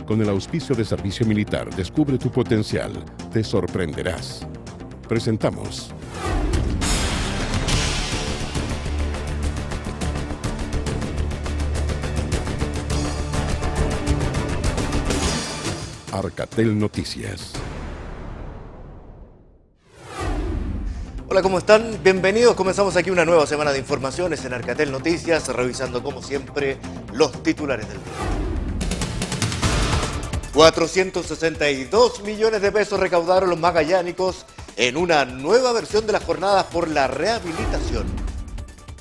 Con el auspicio de Servicio Militar, descubre tu potencial. Te sorprenderás. Presentamos Arcatel Noticias. Hola, ¿cómo están? Bienvenidos. Comenzamos aquí una nueva semana de informaciones en Arcatel Noticias, revisando como siempre los titulares del día. 462 millones de pesos recaudaron los magallánicos en una nueva versión de las jornadas por la rehabilitación.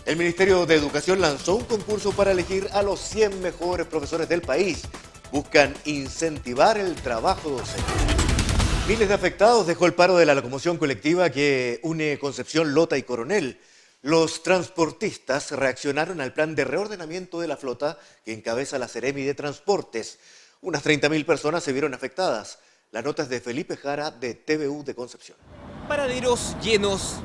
El Ministerio de Educación lanzó un concurso para elegir a los 100 mejores profesores del país. Buscan incentivar el trabajo docente. Miles de afectados dejó el paro de la locomoción colectiva que une Concepción, Lota y Coronel. Los transportistas reaccionaron al plan de reordenamiento de la flota que encabeza la Seremi de Transportes. Unas 30.000 personas se vieron afectadas. La nota es de Felipe Jara, de TVU de Concepción. Paraderos llenos.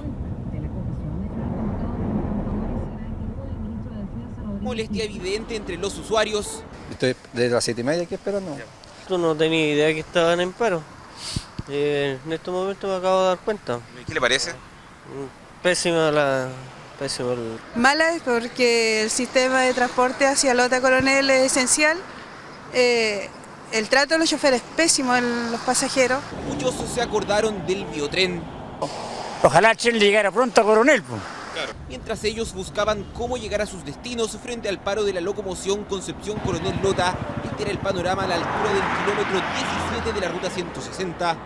Molestia evidente entre los usuarios. Estoy desde las 7:30 aquí esperando. Yo no tenía idea que estaban en paro. En este momento me acabo de dar cuenta. ¿Qué le parece? Pésima. Mala porque el sistema de transporte hacia Lota Coronel es esencial. El trato de los choferes es pésimo en los pasajeros. Muchos se acordaron del biotren. Ojalá el tren llegara pronto a Coronel. Claro. Mientras ellos buscaban cómo llegar a sus destinos frente al paro de la locomoción Concepción Coronel Lota, este era el panorama a la altura del kilómetro 17 de la ruta 160.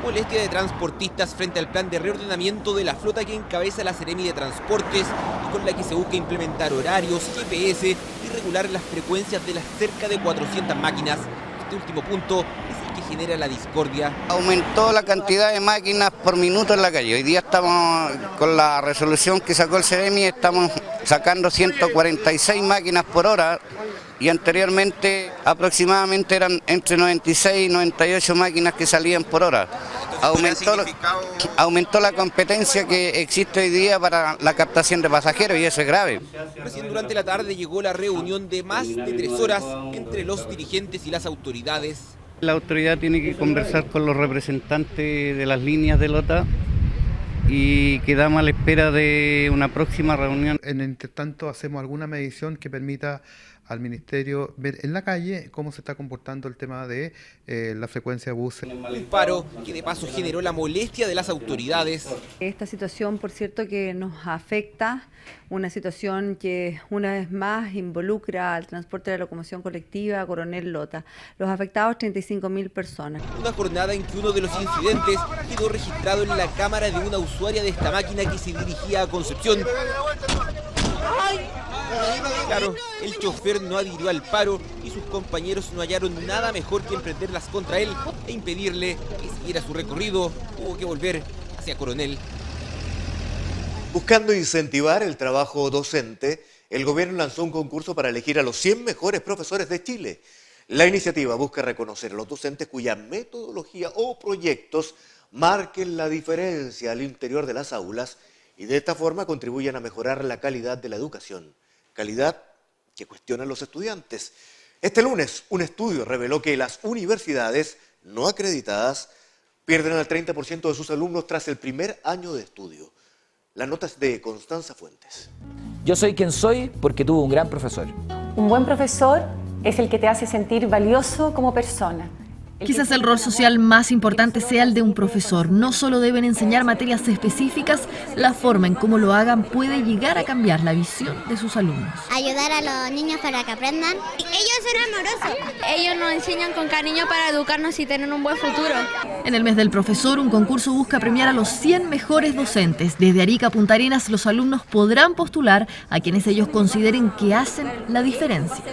Molestia de transportistas frente al plan de reordenamiento de la flota que encabeza la Seremi de Transportes y con la que se busca implementar horarios, GPS y regular las frecuencias de las cerca de 400 máquinas. Este último punto es el que genera la discordia. Aumentó la cantidad de máquinas por minuto en la calle. Hoy día estamos con la resolución que sacó el Seremi, estamos sacando 146 máquinas por hora. Y anteriormente aproximadamente eran entre 96 y 98 máquinas que salían por hora. Aumentó la competencia que existe hoy día para la captación de pasajeros y eso es grave. Recién durante la tarde llegó la reunión de más de 3 horas entre los dirigentes y las autoridades. La autoridad tiene que conversar con los representantes de las líneas de Lota y quedamos a la espera de una próxima reunión. En el entretanto hacemos alguna medición que permita al Ministerio ver en la calle cómo se está comportando el tema de la frecuencia de buses. Un paro que de paso generó la molestia de las autoridades. Esta situación, por cierto, que nos afecta, una situación que una vez más involucra al transporte de la locomoción colectiva Coronel Lota. Los afectados, 35.000 personas. Una jornada en que uno de los incidentes quedó registrado en la cámara de una usuaria de esta máquina que se dirigía a Concepción. Claro, el chofer no adhirió al paro y sus compañeros no hallaron nada mejor que emprenderlas contra él e impedirle que siguiera su recorrido. Tuvo que volver hacia Coronel. Buscando incentivar el trabajo docente, el gobierno lanzó un concurso para elegir a los 100 mejores profesores de Chile. La iniciativa busca reconocer a los docentes cuya metodología o proyectos marquen la diferencia al interior de las aulas y de esta forma contribuyan a mejorar la calidad de la educación. Calidad que cuestionan los estudiantes. Este lunes, un estudio reveló que las universidades no acreditadas pierden al 30% de sus alumnos tras el primer año de estudio. La nota es de Constanza Fuentes. Yo soy quien soy porque tuve un gran profesor. Un buen profesor es el que te hace sentir valioso como persona. Quizás el rol social más importante sea el de un profesor. No solo deben enseñar materias específicas, la forma en cómo lo hagan puede llegar a cambiar la visión de sus alumnos. Ayudar a los niños para que aprendan. Ellos son amorosos. Ellos nos enseñan con cariño para educarnos y tener un buen futuro. En el mes del profesor, un concurso busca premiar a los 100 mejores docentes. Desde Arica a Punta Arenas, los alumnos podrán postular a quienes ellos consideren que hacen la diferencia.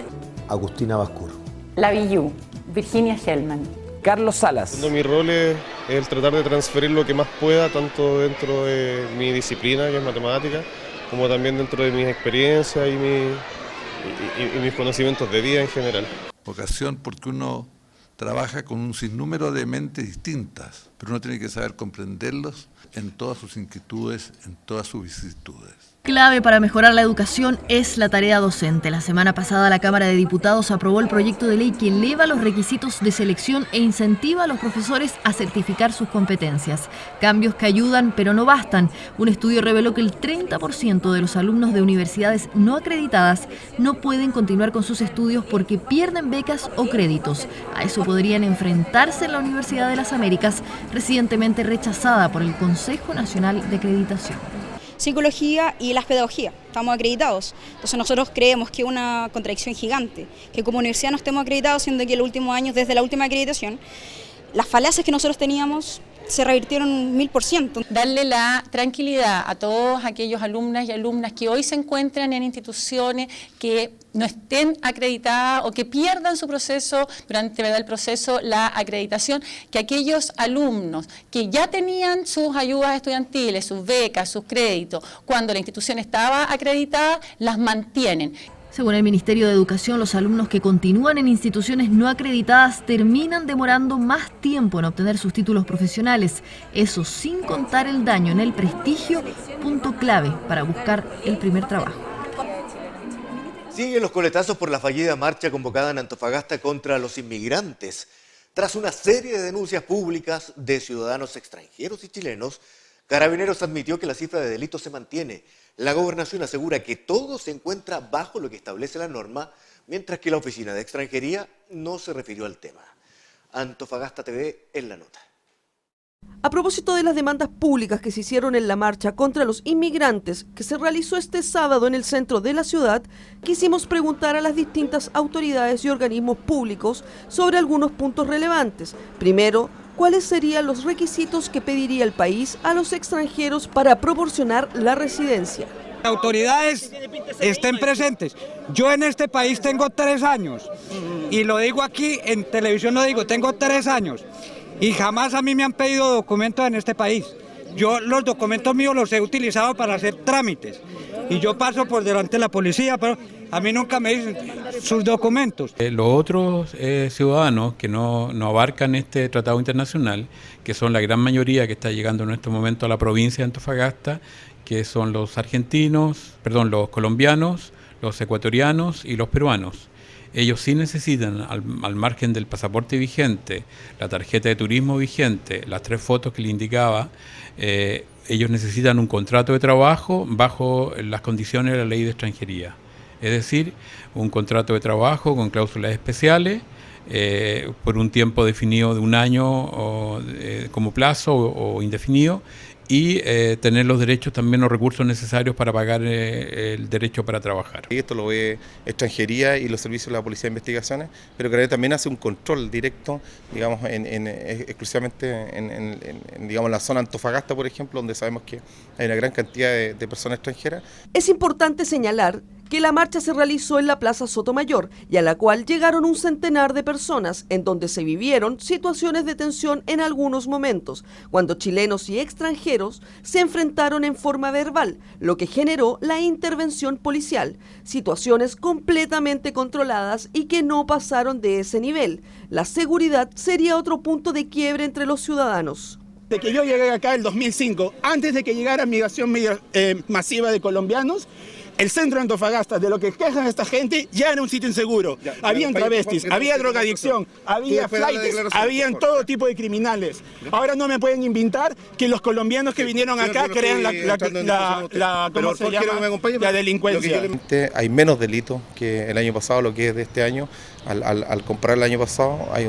Agustina Bascur. La Villú, Virginia Hellman. Carlos Salas. Mi rol es el tratar de transferir lo que más pueda, tanto dentro de mi disciplina, que es matemática, como también dentro de mis experiencias y mis conocimientos de vida en general. Vocación porque uno trabaja con un sinnúmero de mentes distintas, pero uno tiene que saber comprenderlos en todas sus inquietudes, en todas sus vicisitudes. Clave para mejorar la educación es la tarea docente. La semana pasada la Cámara de Diputados aprobó el proyecto de ley que eleva los requisitos de selección e incentiva a los profesores a certificar sus competencias. Cambios que ayudan, pero no bastan. Un estudio reveló que el 30% de los alumnos de universidades no acreditadas no pueden continuar con sus estudios porque pierden becas o créditos. A eso podrían enfrentarse en la Universidad de las Américas, recientemente rechazada por el Consejo Nacional de Acreditación. Psicología y las pedagogías, estamos acreditados. Entonces nosotros creemos que es una contradicción gigante, que como universidad no estemos acreditados, siendo que en los últimos años, desde la última acreditación, las falacias que nosotros teníamos se revirtieron 1000%. Darle la tranquilidad a todos aquellos alumnas y alumnas que hoy se encuentran en instituciones que no estén acreditadas o que pierdan su proceso, durante el proceso, la acreditación, que aquellos alumnos que ya tenían sus ayudas estudiantiles, sus becas, sus créditos, cuando la institución estaba acreditada, las mantienen. Según el Ministerio de Educación, los alumnos que continúan en instituciones no acreditadas terminan demorando más tiempo en obtener sus títulos profesionales. Eso sin contar el daño en el prestigio, punto clave para buscar el primer trabajo. Siguen los coletazos por la fallida marcha convocada en Antofagasta contra los inmigrantes. Tras una serie de denuncias públicas de ciudadanos extranjeros y chilenos, Carabineros admitió que la cifra de delitos se mantiene. La Gobernación asegura que todo se encuentra bajo lo que establece la norma, mientras que la Oficina de Extranjería no se refirió al tema. Antofagasta TV en la nota. A propósito de las demandas públicas que se hicieron en la marcha contra los inmigrantes que se realizó este sábado en el centro de la ciudad, quisimos preguntar a las distintas autoridades y organismos públicos sobre algunos puntos relevantes. Primero, ¿cuáles serían los requisitos que pediría el país a los extranjeros para proporcionar la residencia? Autoridades estén presentes. Yo en este país tengo 3 años y lo digo aquí en televisión, lo digo, tengo 3 años y jamás a mí me han pedido documentos en este país. Yo los documentos míos los he utilizado para hacer trámites y yo paso por delante de la policía, pero a mí nunca me dicen sus documentos. Los otros ciudadanos que no abarcan este tratado internacional, que son la gran mayoría que está llegando en este momento a la provincia de Antofagasta, que son los los colombianos, los ecuatorianos y los peruanos. Ellos sí necesitan, al margen del pasaporte vigente, la tarjeta de turismo vigente, las 3 fotos que le indicaba, ellos necesitan un contrato de trabajo bajo las condiciones de la ley de extranjería. Es decir, un contrato de trabajo con cláusulas especiales por un tiempo definido de 1 año como plazo o indefinido, y tener los derechos, también los recursos necesarios para pagar el derecho para trabajar. Y esto lo ve Extranjería y los servicios de la Policía de Investigaciones, pero que también hace un control directo, digamos, exclusivamente en la zona Antofagasta, por ejemplo, donde sabemos que hay una gran cantidad de personas extranjeras. Es importante señalar que la marcha se realizó en la Plaza Sotomayor y a la cual llegaron un centenar de personas, en donde se vivieron situaciones de tensión en algunos momentos, cuando chilenos y extranjeros se enfrentaron en forma verbal, lo que generó la intervención policial, situaciones completamente controladas y que no pasaron de ese nivel. La seguridad sería otro punto de quiebre entre los ciudadanos. De que yo llegué acá en el 2005, antes de que llegara migración masiva de colombianos, el centro de Antofagasta, de lo que quejan esta gente, ya era un sitio inseguro. Habían travestis, había drogadicción, había flights, habían todo tipo de criminales. Ahora no me pueden inventar que los colombianos que vinieron acá crean la delincuencia. Hay menos delitos que el año pasado, lo que es de este año. Al comparar el año pasado, hay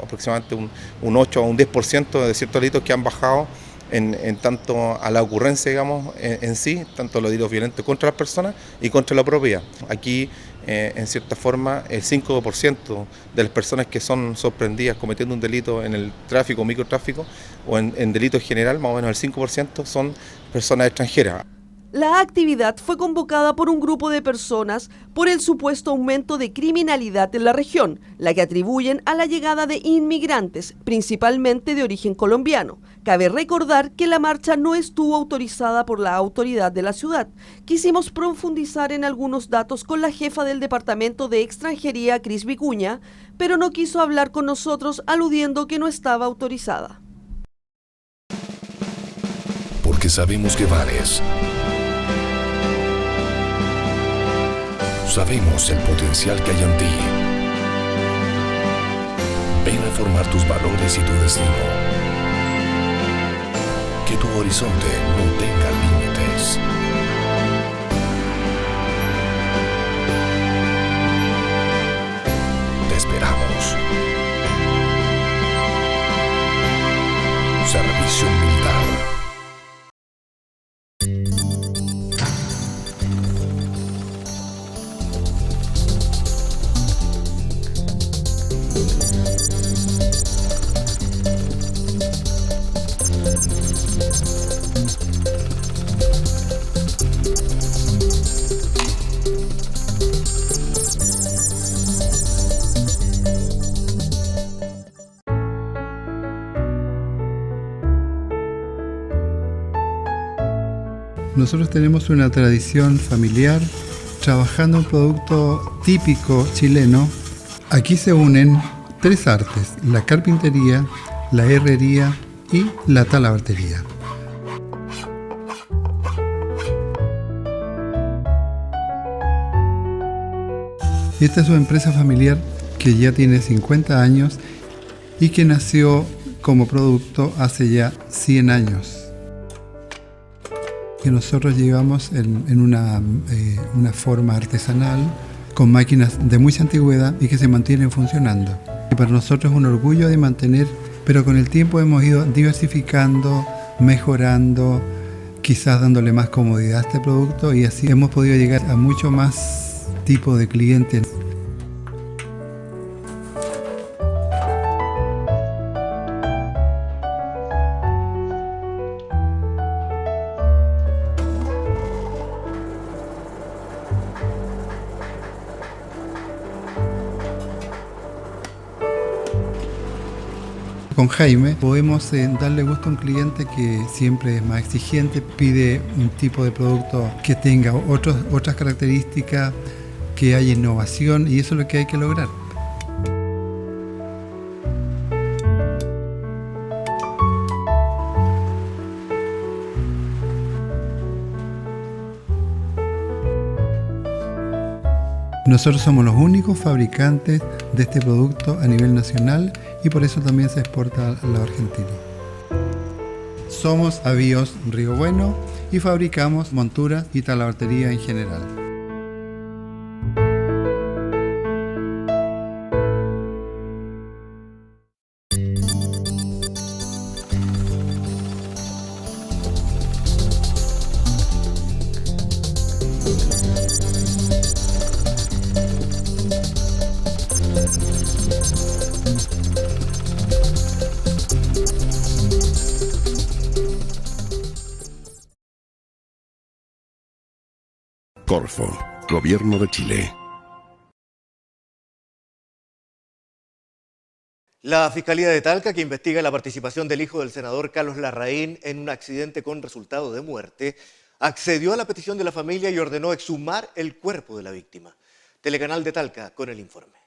aproximadamente un 8 o un 10% de ciertos delitos que han bajado en tanto a la ocurrencia, digamos, en sí, tanto los delitos violentos contra las personas y contra la propiedad. Aquí, en cierta forma, el 5% de las personas que son sorprendidas cometiendo un delito en el tráfico, microtráfico, o en delito en general, más o menos el 5% son personas extranjeras. La actividad fue convocada por un grupo de personas por el supuesto aumento de criminalidad en la región, la que atribuyen a la llegada de inmigrantes, principalmente de origen colombiano. Cabe recordar que la marcha no estuvo autorizada por la autoridad de la ciudad. Quisimos profundizar en algunos datos con la jefa del Departamento de Extranjería, Cris Vicuña, pero no quiso hablar con nosotros aludiendo que no estaba autorizada. Porque sabemos que vales. Sabemos el potencial que hay en ti. Ven a formar tus valores y tu destino. Que tu horizonte no tenga límites. Te esperamos. Servicio Militar. Nosotros tenemos una tradición familiar trabajando un producto típico chileno. Aquí se unen tres artes: la carpintería, la herrería y la talabartería. Esta es una empresa familiar que ya tiene 50 años y que nació como producto hace ya 100 años. Que nosotros llevamos en una forma artesanal, con máquinas de mucha antigüedad y que se mantienen funcionando. Y para nosotros es un orgullo de mantener, pero con el tiempo hemos ido diversificando, mejorando, quizás dándole más comodidad a este producto, y así hemos podido llegar a mucho más tipo de clientes. Con Jaime podemos darle gusto a un cliente que siempre es más exigente, pide un tipo de producto que tenga otras características, que haya innovación, y eso es lo que hay que lograr. Nosotros somos los únicos fabricantes de este producto a nivel nacional y por eso también se exporta a los argentinos. Somos Avíos Río Bueno y fabricamos monturas y talabartería en general. Corfo, Gobierno de Chile. La Fiscalía de Talca, que investiga la participación del hijo del senador Carlos Larraín en un accidente con resultado de muerte, accedió a la petición de la familia y ordenó exhumar el cuerpo de la víctima. Telecanal de Talca con el informe.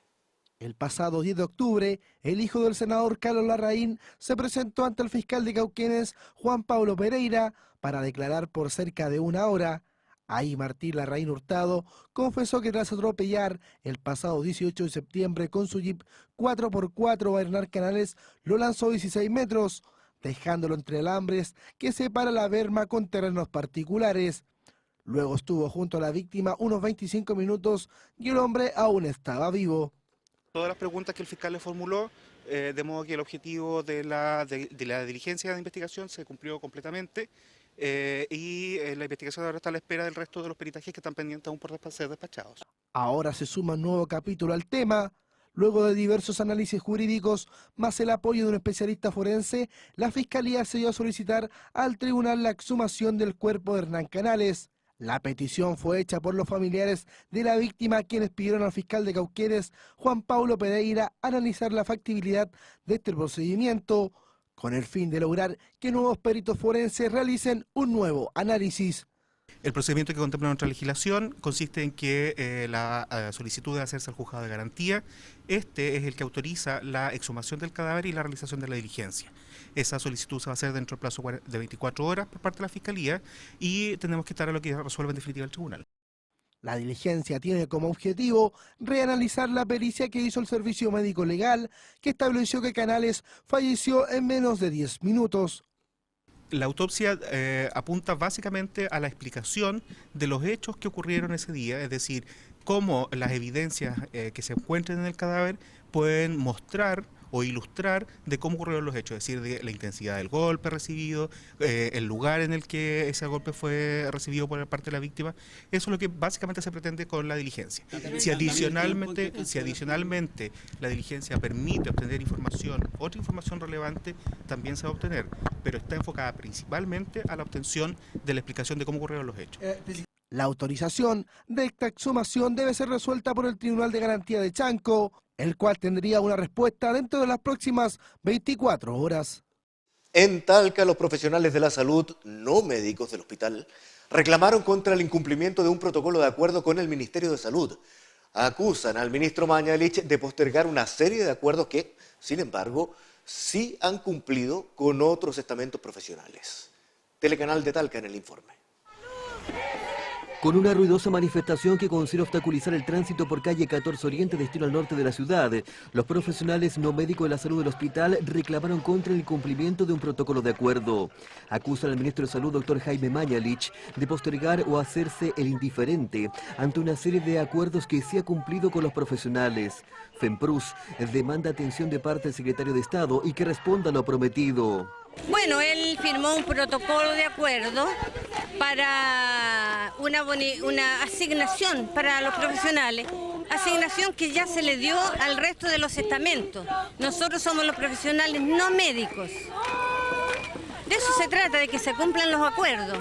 El pasado 10 de octubre, el hijo del senador Carlos Larraín se presentó ante el fiscal de Cauquenes, Juan Pablo Pereira, para declarar por cerca de una hora. Ahí Martín Larraín Hurtado confesó que tras atropellar el pasado 18 de septiembre con su Jeep 4x4 a Hernán Canales, lo lanzó 16 metros, dejándolo entre alambres que separa la berma con terrenos particulares. Luego estuvo junto a la víctima unos 25 minutos y el hombre aún estaba vivo. Todas las preguntas que el fiscal le formuló, de modo que el objetivo de la diligencia de investigación se cumplió completamente. Y la investigación ahora está a la espera del resto de los peritajes que están pendientes aún por ser despachados. Ahora se suma un nuevo capítulo al tema. Luego de diversos análisis jurídicos, más el apoyo de un especialista forense, la Fiscalía se dio a solicitar al tribunal la exhumación del cuerpo de Hernán Canales. La petición fue hecha por los familiares de la víctima, quienes pidieron al fiscal de Cauquenes, Juan Pablo Pereira, analizar la factibilidad de este procedimiento. con el fin de lograr que nuevos peritos forenses realicen un nuevo análisis. El procedimiento que contempla nuestra legislación consiste en que la solicitud debe hacerse al juzgado de garantía. Este es el que autoriza la exhumación del cadáver y la realización de la diligencia. Esa solicitud se va a hacer dentro del plazo de 24 horas por parte de la Fiscalía y tenemos que estar a lo que resuelva en definitiva el tribunal. La diligencia tiene como objetivo reanalizar la pericia que hizo el Servicio Médico Legal, que estableció que Canales falleció en menos de 10 minutos. La autopsia apunta básicamente a la explicación de los hechos que ocurrieron ese día, es decir, cómo las evidencias que se encuentran en el cadáver pueden mostrar o ilustrar de cómo ocurrieron los hechos, es decir, de la intensidad del golpe recibido, el lugar en el que ese golpe fue recibido por parte de la víctima. Eso es lo que básicamente se pretende con la diligencia. Si adicionalmente la diligencia permite obtener información, otra información relevante, también se va a obtener, pero está enfocada principalmente a la obtención de la explicación de cómo ocurrieron los hechos. La autorización de esta exhumación debe ser resuelta por el Tribunal de Garantía de Chanco, el cual tendría una respuesta dentro de las próximas 24 horas. En Talca, los profesionales de la salud no médicos del hospital reclamaron contra el incumplimiento de un protocolo de acuerdo con el Ministerio de Salud. Acusan al ministro Mañalich de postergar una serie de acuerdos que, sin embargo, sí han cumplido con otros estamentos profesionales. Telecanal de Talca en el informe. Con una ruidosa manifestación que considera obstaculizar el tránsito por calle 14 Oriente destino al norte de la ciudad, los profesionales no médicos de la salud del hospital reclamaron contra el incumplimiento de un protocolo de acuerdo. Acusan al ministro de Salud, doctor Jaime Mañalich, de postergar o hacerse el indiferente ante una serie de acuerdos que sí ha cumplido con los profesionales. FEMPRUS demanda atención de parte del secretario de Estado y que responda a lo prometido. Bueno, él firmó un protocolo de acuerdo para una asignación para los profesionales, asignación que ya se le dio al resto de los estamentos. Nosotros somos los profesionales no médicos. De eso se trata, de que se cumplan los acuerdos.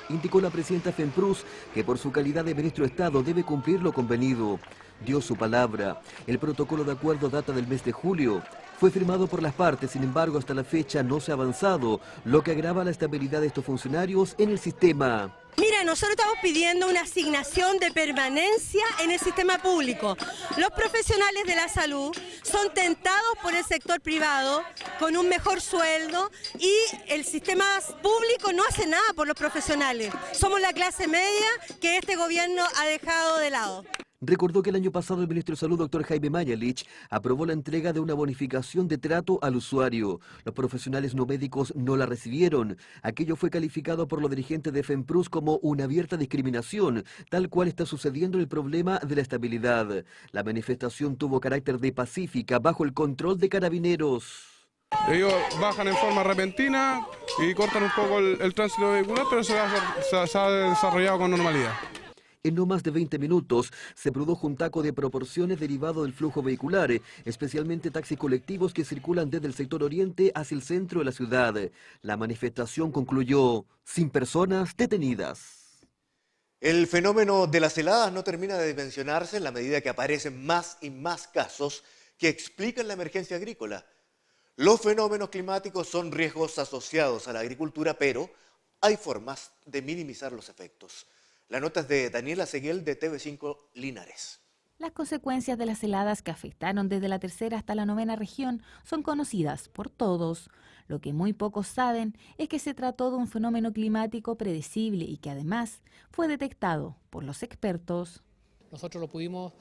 Indicó la presidenta FEMPRUS que por su calidad de ministro de Estado debe cumplir lo convenido. Dio su palabra. El protocolo de acuerdo data del mes de julio. Fue firmado por las partes, sin embargo, hasta la fecha no se ha avanzado, lo que agrava la estabilidad de estos funcionarios en el sistema. Mira, nosotros estamos pidiendo una asignación de permanencia en el sistema público. Los profesionales de la salud son tentados por el sector privado con un mejor sueldo y el sistema público no hace nada por los profesionales. Somos la clase media que este gobierno ha dejado de lado. Recordó que el año pasado el ministro de Salud, doctor Jaime Mañalich, aprobó la entrega de una bonificación de trato al usuario. Los profesionales no médicos no la recibieron. Aquello fue calificado por los dirigentes de FEMPRUS como una abierta discriminación, tal cual está sucediendo el problema de la estabilidad. La manifestación tuvo carácter de pacífica bajo el control de carabineros. Ellos bajan en forma repentina y cortan un poco el tránsito vehicular, pero se ha desarrollado con normalidad. En no más de 20 minutos se produjo un taco de proporciones derivado del flujo vehicular, especialmente taxis colectivos que circulan desde el sector oriente hacia el centro de la ciudad. La manifestación concluyó sin personas detenidas. El fenómeno de las heladas no termina de dimensionarse en la medida que aparecen más y más casos que explican la emergencia agrícola. Los fenómenos climáticos son riesgos asociados a la agricultura, pero hay formas de minimizar los efectos. La nota es de Daniela Seguel de TV5 Linares. Las consecuencias de las heladas que afectaron desde la tercera hasta la novena región son conocidas por todos. Lo que muy pocos saben es que se trató de un fenómeno climático predecible y que además fue detectado por los expertos. Nosotros lo pudimos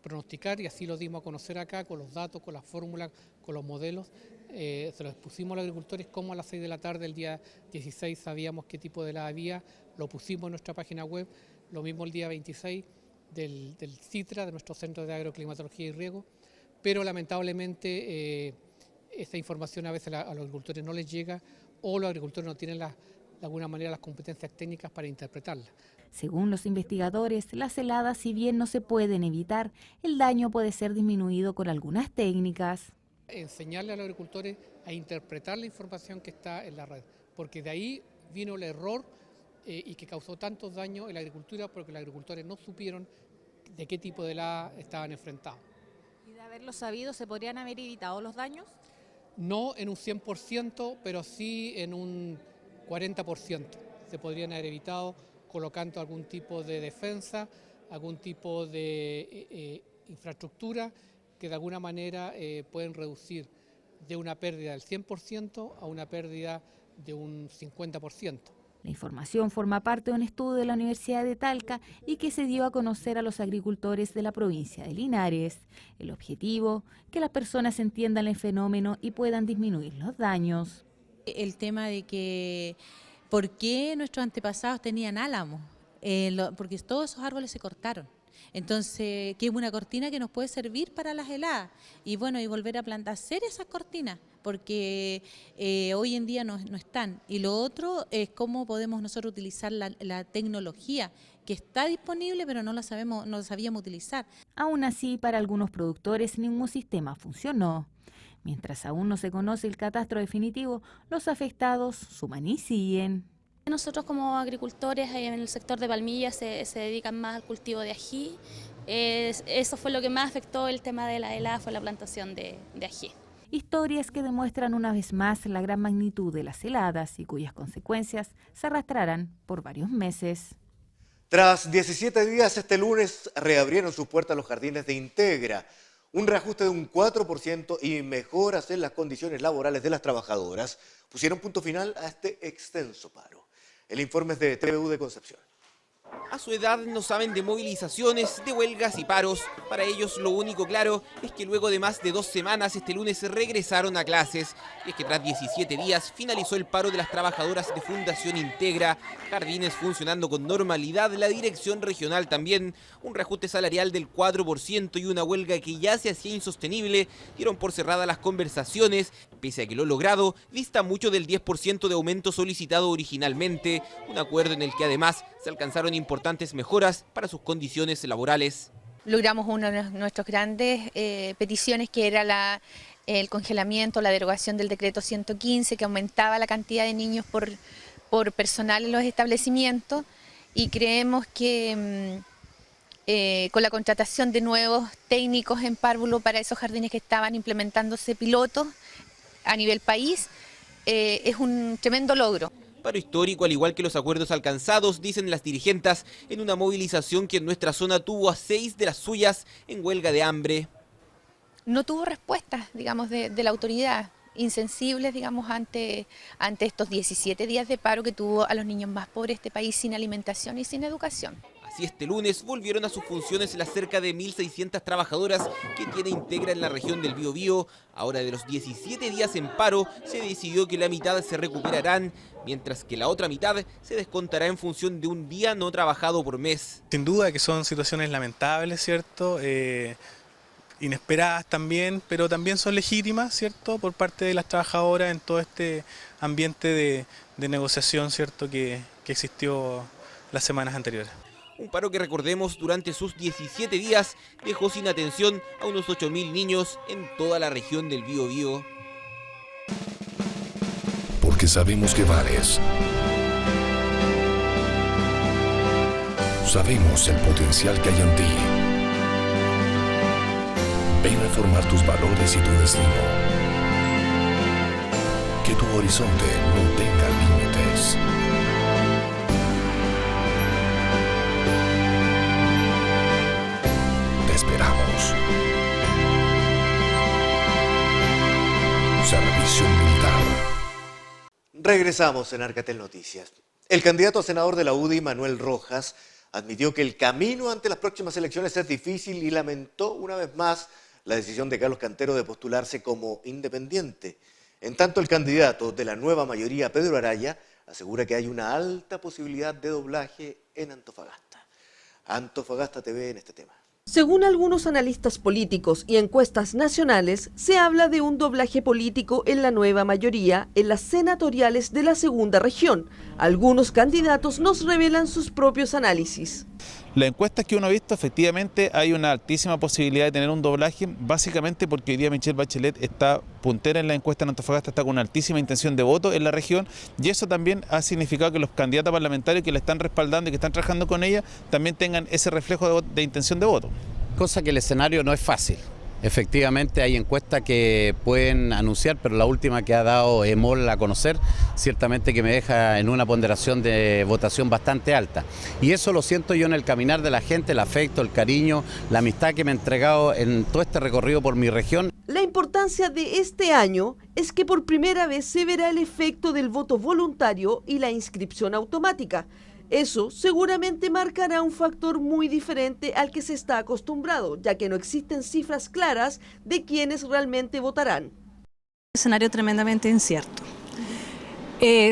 pronosticar y así lo dimos a conocer acá con los datos, con las fórmulas, con los modelos. Se los expusimos a los agricultores como a las 6 de la tarde el día 16 sabíamos qué tipo de helada había, lo pusimos en nuestra página web, lo mismo el día 26 del CITRA, de nuestro Centro de Agroclimatología y Riego, pero lamentablemente esta información a veces a los agricultores no les llega o los agricultores no tienen de alguna manera las competencias técnicas para interpretarla. Según los investigadores, las heladas, si bien no se pueden evitar, el daño puede ser disminuido con algunas técnicas. Enseñarle a los agricultores a interpretar la información que está en la red, porque de ahí vino el error y que causó tantos daños en la agricultura porque los agricultores no supieron de qué tipo de helada estaban enfrentados. ¿Y de haberlo sabido se podrían haber evitado los daños? no en un 100%, pero sí en un 40%. Se podrían haber evitado colocando algún tipo de defensa, algún tipo de infraestructura que de alguna manera pueden reducir de una pérdida del 100% a una pérdida de un 50%. La información forma parte de un estudio de la Universidad de Talca y que se dio a conocer a los agricultores de la provincia de Linares. El objetivo, que las personas entiendan el fenómeno y puedan disminuir los daños. El tema de que por qué nuestros antepasados tenían álamos, porque todos esos árboles se cortaron. Entonces, que es una cortina que nos puede servir para las heladas y bueno, y volver a plantar, hacer esas cortinas, porque hoy en día no están. Y lo otro es cómo podemos nosotros utilizar la tecnología que está disponible, pero no la sabíamos utilizar. Aún así, para algunos productores ningún sistema funcionó. Mientras aún no se conoce el catastro definitivo, los afectados suman y siguen. Nosotros como agricultores en el sector de Palmilla se dedican más al cultivo de ají. Eso fue lo que más afectó el tema de la helada, fue la plantación de ají. Historias que demuestran una vez más la gran magnitud de las heladas y cuyas consecuencias se arrastrarán por varios meses. Tras 17 días, este lunes reabrieron sus puertas los jardines de Integra. Un reajuste de un 4% y mejoras en las condiciones laborales de las trabajadoras pusieron punto final a este extenso paro. El informe es de TVU de Concepción. A su edad no saben de movilizaciones, de huelgas y paros. Para ellos lo único claro es que luego de más de 2 semanas este lunes regresaron a clases. Y es que tras 17 días finalizó el paro de las trabajadoras de Fundación Integra. Jardines funcionando con normalidad, la dirección regional también. Un reajuste salarial del 4% y una huelga que ya se hacía insostenible. Dieron por cerradas las conversaciones. Pese a que lo logrado dista mucho del 10% de aumento solicitado originalmente. Un acuerdo en el que además se alcanzaron importantes mejoras para sus condiciones laborales. Logramos una de nuestras grandes peticiones, que era el congelamiento, la derogación del decreto 115, que aumentaba la cantidad de niños por personal en los establecimientos, y creemos que con la contratación de nuevos técnicos en párvulo para esos jardines que estaban implementándose pilotos a nivel país, es un tremendo logro. Paro histórico, al igual que los acuerdos alcanzados, dicen las dirigentes, en una movilización que en nuestra zona tuvo a 6 de las suyas en huelga de hambre. No tuvo respuestas, digamos, de la autoridad, insensibles, digamos, ante estos 17 días de paro que tuvo a los niños más pobres de este país sin alimentación y sin educación. Así este lunes volvieron a sus funciones las cerca de 1.600 trabajadoras que tiene Integra en la región del Biobío. Ahora, de los 17 días en paro, se decidió que la mitad se recuperarán, mientras que la otra mitad se descontará en función de un día no trabajado por mes. Sin duda que son situaciones lamentables, ¿cierto? Inesperadas también, pero también son legítimas, ¿cierto? Por parte de las trabajadoras en todo este ambiente de negociación, ¿cierto? Que existió las semanas anteriores. Un paro que, recordemos, durante sus 17 días dejó sin atención a unos 8.000 niños en toda la región del Biobío. Porque sabemos que vales. Sabemos el potencial que hay en ti. Ven a formar tus valores y tu destino. Que tu horizonte no tenga límites. Te esperamos. Servicio Militar. Regresamos en Arcatel Noticias. El candidato a senador de la UDI, Manuel Rojas, admitió que el camino ante las próximas elecciones es difícil y lamentó una vez más la decisión de Carlos Cantero de postularse como independiente. En tanto, el candidato de la nueva mayoría, Pedro Araya, asegura que hay una alta posibilidad de doblaje en Antofagasta. Antofagasta TV en este tema. Según algunos analistas políticos y encuestas nacionales, se habla de un doblaje político en la nueva mayoría en las senatoriales de la segunda región. Algunos candidatos nos revelan sus propios análisis. Las encuestas que uno ha visto, efectivamente hay una altísima posibilidad de tener un doblaje, básicamente porque hoy día Michelle Bachelet está puntera en la encuesta en Antofagasta, está con una altísima intención de voto en la región, y eso también ha significado que los candidatos parlamentarios que la están respaldando y que están trabajando con ella también tengan ese reflejo de intención de voto. Cosa que el escenario no es fácil. Efectivamente hay encuestas que pueden anunciar, pero la última que ha dado EMOL a conocer, ciertamente que me deja en una ponderación de votación bastante alta. Y eso lo siento yo en el caminar de la gente, el afecto, el cariño, la amistad que me ha entregado en todo este recorrido por mi región. La importancia de este año es que por primera vez se verá el efecto del voto voluntario y la inscripción automática. Eso seguramente marcará un factor muy diferente al que se está acostumbrado, ya que no existen cifras claras de quiénes realmente votarán. Un escenario tremendamente incierto.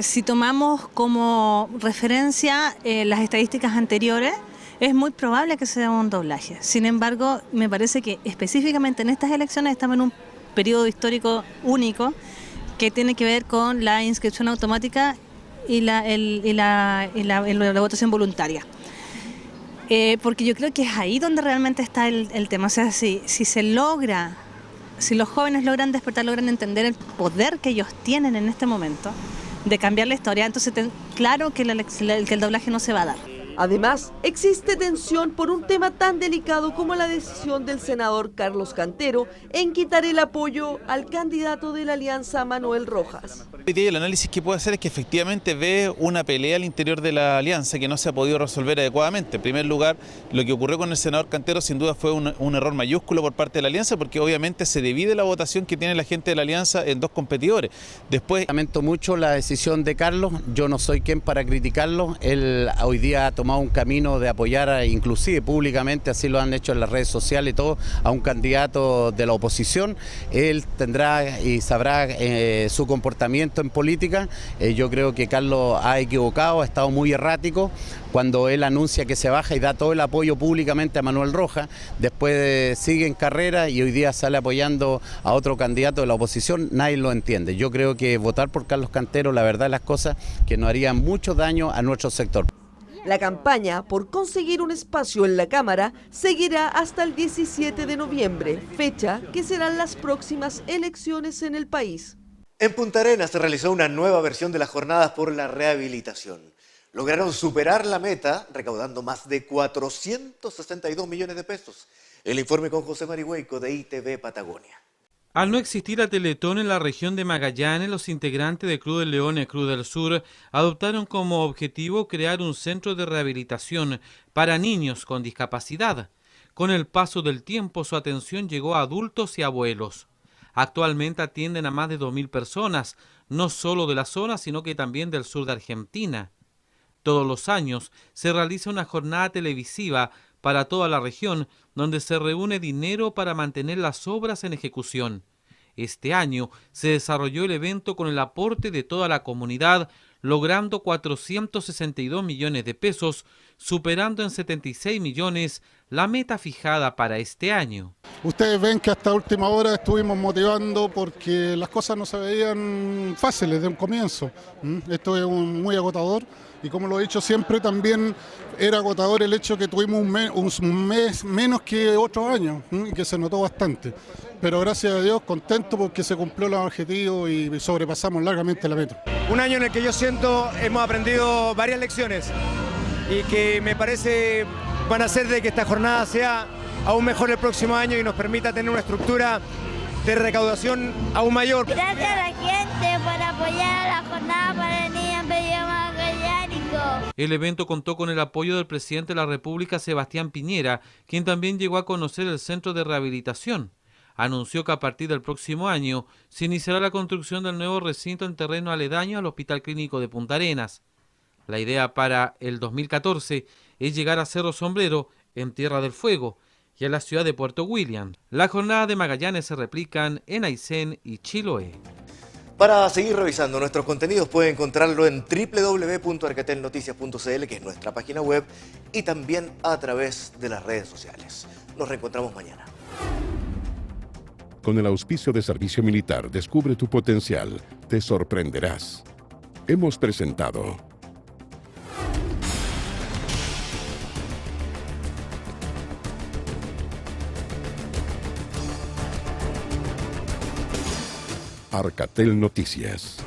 Si tomamos como referencia las estadísticas anteriores, es muy probable que sea un doblaje. Sin embargo, me parece que específicamente en estas elecciones estamos en un periodo histórico único que tiene que ver con la inscripción automática y la votación voluntaria. Porque yo creo que es ahí donde realmente está el tema. O sea, si los jóvenes logran despertar, logran entender el poder que ellos tienen en este momento de cambiar la historia, entonces claro que el doblaje no se va a dar. Además, existe tensión por un tema tan delicado como la decisión del senador Carlos Cantero en quitar el apoyo al candidato de la Alianza, Manuel Rojas. Hoy día el análisis que puede hacer es que efectivamente ve una pelea al interior de la Alianza que no se ha podido resolver adecuadamente. En primer lugar, lo que ocurrió con el senador Cantero sin duda fue un error mayúsculo por parte de la Alianza, porque obviamente se divide la votación que tiene la gente de la Alianza en dos competidores. Después, lamento mucho la decisión de Carlos, yo no soy quien para criticarlo, él hoy día ha tomado un camino de apoyar inclusive públicamente, así lo han hecho en las redes sociales y todo, a un candidato de la oposición. Él tendrá y sabrá su comportamiento en política. Yo creo que Carlos ha equivocado, ha estado muy errático cuando él anuncia que se baja y da todo el apoyo públicamente a Manuel Rojas, después sigue en carrera y hoy día sale apoyando a otro candidato de la oposición. Nadie lo entiende. Yo creo que votar por Carlos Cantero, la verdad de las cosas, que nos haría mucho daño a nuestro sector. La campaña por conseguir un espacio en la Cámara seguirá hasta el 17 de noviembre, fecha que serán las próximas elecciones en el país. En Punta Arenas se realizó una nueva versión de las jornadas por la rehabilitación. Lograron superar la meta recaudando más de 462 millones de pesos. El informe con José Marihueco de ITV Patagonia. Al no existir a Teletón en la región de Magallanes, los integrantes de Cruz del León y Cruz del Sur adoptaron como objetivo crear un centro de rehabilitación para niños con discapacidad. Con el paso del tiempo, su atención llegó a adultos y abuelos. Actualmente atienden a más de 2.000 personas, no solo de la zona, sino que también del sur de Argentina. Todos los años se realiza una jornada televisiva para toda la región, donde se reúne dinero para mantener las obras en ejecución. Este año se desarrolló el evento con el aporte de toda la comunidad, logrando 462 millones de pesos, superando en 76 millones la meta fijada para este año. Ustedes ven que hasta última hora estuvimos motivando porque las cosas no se veían fáciles de un comienzo. Esto es muy agotador y, como lo he dicho siempre, también era agotador el hecho que tuvimos un mes menos que otros años y que se notó bastante. Pero gracias a Dios, contento porque se cumplió los objetivos y sobrepasamos largamente la meta. Un año en el que yo siento hemos aprendido varias lecciones y que me parece van a hacer de que esta jornada sea aún mejor el próximo año y nos permita tener una estructura de recaudación aún mayor. Gracias a la gente por apoyar a la jornada para niños magallánicos. El evento contó con el apoyo del presidente de la República, Sebastián Piñera, quien también llegó a conocer el centro de rehabilitación. Anunció que a partir del próximo año se iniciará la construcción del nuevo recinto en terreno aledaño al Hospital Clínico de Punta Arenas. La idea para el 2014 es llegar a Cerro Sombrero, en Tierra del Fuego, y a la ciudad de Puerto William. Las jornadas de Magallanes se replican en Aysén y Chiloé. Para seguir revisando nuestros contenidos puede encontrarlo en www.arcatelnoticias.cl, que es nuestra página web, y también a través de las redes sociales. Nos reencontramos mañana. Con el auspicio de Servicio Militar, descubre tu potencial. Te sorprenderás. Hemos presentado Arcatel Noticias.